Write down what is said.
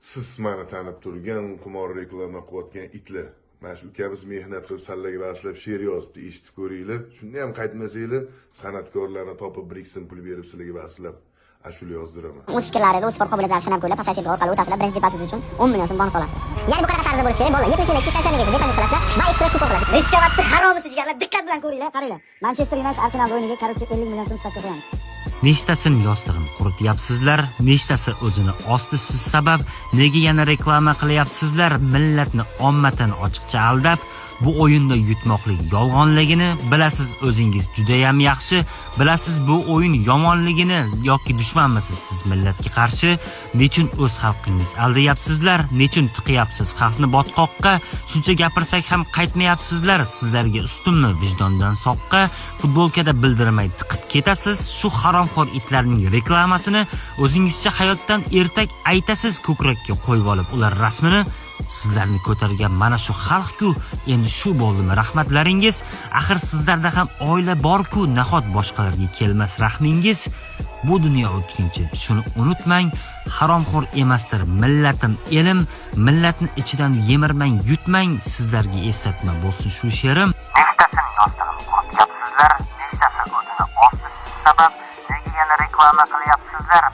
Siz meni tanib turgan qimor reklama qilayotgan itlar. Mana shu ukamiz mehnat qilib sallaga boshlab she'r yozibdi, eshitib ko'ringlar. Shunda ham qaytmasanglar, san'atkorlarni topib biriksin pul berib sizlarga boshlab ashula yozdiraman. O'z fikrlarida, o'z sport qobiliyatlarini sinab ko'rib, pasaytib orqali o'tasizlar, birinchi depozit uchun 10 million so'm bonus olasiz. Ya'ni bu qanaqa tarzda bo'lishi kerak? Bolalar 70 million 80 million depozit qilasizlar va ekspres kupon qilasiz. Riskovatni haromisiz jigarlar, diqqat bilan ko'ringlar, qaranglar. Manchester United Arsenal o'yiniga qarorchi 50 million so'm stavka qo'yamiz. Nechtasini yostig'im qurityapsizlar, nechtasi o'zini osti siz sabab, nega yana reklama qilyapsizlar? Millatni ommadan ochiqcha aldab, bu o'yinda yutmoqlik yolg'onligini bilasiz o'zingiz juda ham yaxshi, bilasiz bu o'yin yomonligini yoki dushmanmisiz siz millatga qarshi? Nechun o'z xalqingiz aldayapsizlar? Nechun tiqyapsiz xalqni botqoqqa? Shuncha gapirsak ham qaytmayapsizlar. Sizlarga ustunmi vijdondan soqqa? Futbolkada bildirmay tiqib ketasiz. Shu haromxo'r itlarning reklamasini o'zingizcha hayotdan ertak aytasiz, ko'krakka qo'yib olib ular rasmini. Sizlarni ko'targan mana shu xalq-ku, endi shu bo'ldimi rahmatlaringiz? Axir sizlarda ham oila bor-ku, nahot boshqalarga kelmas rahmingiz? Bu dunyo o'tkinchi, shuni unutmang, haromxo'r emasdir millatim, elim, millatni ichidan yemirmang, yutmang, sizlarga eslatma bo'lsin shu she'rim. Nechtasini yostig'im qurityapsizlar, nechtasi o'zini osti siz sabab, nega yana reklama qilyapsizlar?